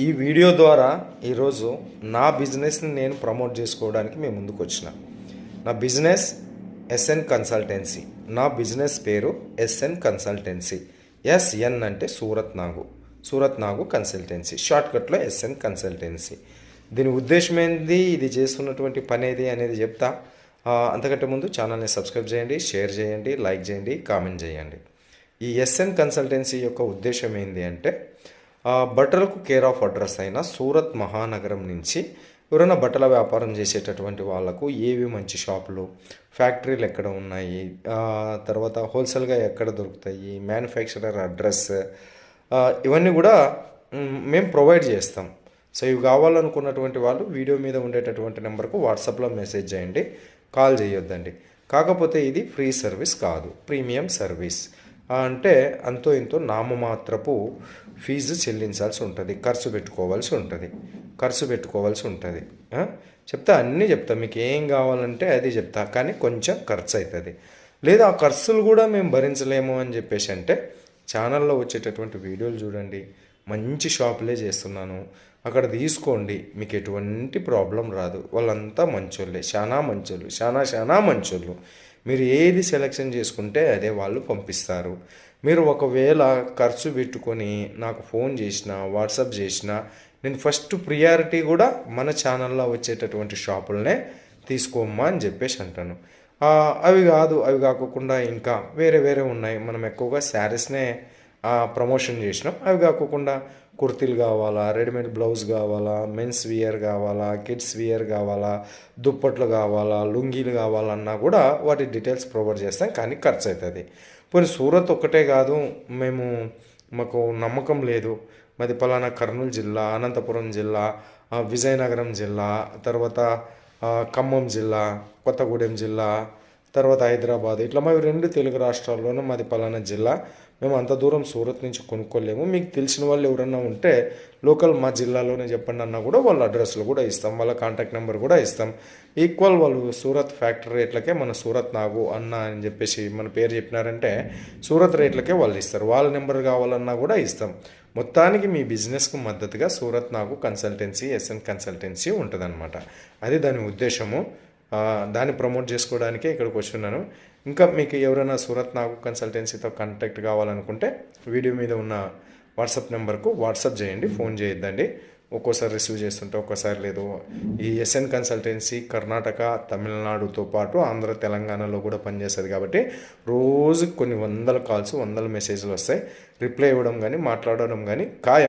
ఈ వీడియో ద్వారా ఈరోజు నా బిజినెస్ని నేను ప్రమోట్ చేసుకోవడానికి మేము ముందుకు వచ్చిన. నా బిజినెస్ ఎస్ఎన్ కన్సల్టెన్సీ. నా బిజినెస్ పేరు ఎస్ఎన్ కన్సల్టెన్సీ. ఎస్ఎన్ అంటే సూరత్ నాగు కన్సల్టెన్సీ, షార్ట్కట్లో ఎస్ఎన్ కన్సల్టెన్సీ. దీని ఉద్దేశం ఏంది, ఇది చేస్తున్నటువంటి పని ఏది అనేది చెప్తా. అంతకంటే ముందు ఛానల్ని సబ్స్క్రైబ్ చేయండి, షేర్ చేయండి, లైక్ చేయండి, కామెంట్ చేయండి. ఈ ఎస్ఎన్ కన్సల్టెన్సీ యొక్క ఉద్దేశం ఏంటి అంటే, బట్టలకు కేర్ ఆఫ్ అడ్రస్ అయిన సూరత్ మహానగరం నుంచి ఎవరైనా బట్టల వ్యాపారం చేసేటటువంటి వాళ్ళకు ఏవి మంచి షాపులు, ఫ్యాక్టరీలు ఎక్కడ ఉన్నాయి, తర్వాత హోల్సేల్గా ఎక్కడ దొరుకుతాయి, మ్యానుఫ్యాక్చరర్ అడ్రస్, ఇవన్నీ కూడా మేము ప్రొవైడ్ చేస్తాం. సో ఇవి కావాలనుకున్నటువంటి వాళ్ళు వీడియో మీద ఉండేటటువంటి నెంబర్కు వాట్సాప్లో మెసేజ్ చేయండి, కాల్ చేయొద్దండి. కాకపోతే ఇది ఫ్రీ సర్వీస్ కాదు, ప్రీమియం సర్వీస్. అంటే అంతో ఇంతో నామమాత్రపు ఫీజు చెల్లించాల్సి ఉంటుంది, ఖర్చు పెట్టుకోవాల్సి ఉంటుంది. చెప్తా, అన్నీ చెప్తా, మీకు ఏం కావాలంటే అది చెప్తా, కానీ కొంచెం ఖర్చు అవుతుంది. లేదా ఆ ఖర్చులు కూడా మేము భరించలేము అని చెప్పేసి అంటే ఛానల్లో వచ్చేటటువంటి వీడియోలు చూడండి, మంచి షాపులే చేస్తున్నాను, అక్కడ తీసుకోండి, మీకు ఎటువంటి ప్రాబ్లం రాదు. వాళ్ళంతా మంచోళ్ళే, చాలా మంచోళ్ళు. మీరు ఏది సెలెక్షన్ చేసుకుంటే అదే వాళ్ళు పంపిస్తారు. మీరు ఒకవేళ ఖర్చు పెట్టుకొని నాకు ఫోన్ చేసినా, వాట్సాప్ చేసినా, నేను ఫస్ట్ ప్రియారిటీ కూడా మన ఛానల్లో వచ్చేటటువంటి షాపులనే తీసుకోమ్మా అని చెప్పేసి అంటాను. అవి కాకుండా ఇంకా వేరే ఉన్నాయి. మనం ఎక్కువగా శారీస్నే ప్రమోషన్ చేసినాం. అవి కాకుండా కుర్తీలు కావాలా, రెడీమేడ్ బ్లౌజ్ కావాలా, మెన్స్ వియర్ కావాలా, కిడ్స్ వియర్ కావాలా, దుప్పట్లు కావాలా, లుంగీలు కావాలన్నా కూడా వాటి డీటెయిల్స్ ప్రొవైడ్ చేస్తాం, కానీ ఖర్చు అవుతుంది. పోనీ సూరత్ ఒక్కటే కాదు, మాకు నమ్మకం లేదు, మాది పలానా కర్నూలు జిల్లా, అనంతపురం జిల్లా, విజయనగరం జిల్లా, తర్వాత ఖమ్మం జిల్లా, కొత్తగూడెం జిల్లా, తర్వాత హైదరాబాద్, ఇట్లా మావి 2 తెలుగు రాష్ట్రాల్లోనూ మాది పలానా జిల్లా, మేము అంత దూరం సూరత్ నుంచి కొనుక్కోలేము, మీకు తెలిసిన వాళ్ళు ఎవరన్నా ఉంటే లోకల్ మా జిల్లాలోనే చెప్పండి అన్నా కూడా వాళ్ళ అడ్రస్లు కూడా ఇస్తాం, వాళ్ళ కాంటాక్ట్ నెంబర్ కూడా ఇస్తాం. ఈక్వల్ వాళ్ళు సూరత్ ఫ్యాక్టరీ రేట్లకే మన సూరత్ నాగు అన్న అని చెప్పేసి మన పేరు చెప్పినారంటే సూరత్ రేట్లకే వాళ్ళు ఇస్తారు. వాళ్ళ నెంబర్ కావాలన్నా కూడా ఇస్తాం. మొత్తానికి మీ బిజినెస్కు మద్దతుగా సూరత్ నాగు కన్సల్టెన్సీ, ఎస్ఎన్ కన్సల్టెన్సీ ఉంటుందన్నమాట. అది దాని ఉద్దేశము. దాన్ని ప్రమోట్ చేసుకోవడానికే ఇక్కడికి వచ్చున్నాను. ఇంకా మీకు ఎవరైనా సూరత్ నాగు కన్సల్టెన్సీతో కాంటాక్ట్ కావాలనుకుంటే వీడియో మీద ఉన్న వాట్సాప్ నెంబర్కు వాట్సాప్ చేయండి, ఫోన్ చేయొద్దండి. ఒక్కోసారి రిసీవ్ చేస్తుంటే ఒక్కోసారి లేదు. ఈ ఎస్ఎన్ కన్సల్టెన్సీ కర్ణాటక, తమిళనాడుతో పాటు ఆంధ్ర, తెలంగాణలో కూడా పనిచేస్తుంది కాబట్టి రోజుకి కొన్ని వందల కాల్స్, వందల మెసేజ్లు వస్తాయి. రిప్లై ఇవ్వడం కానీ మాట్లాడడం కానీ ఖాయం.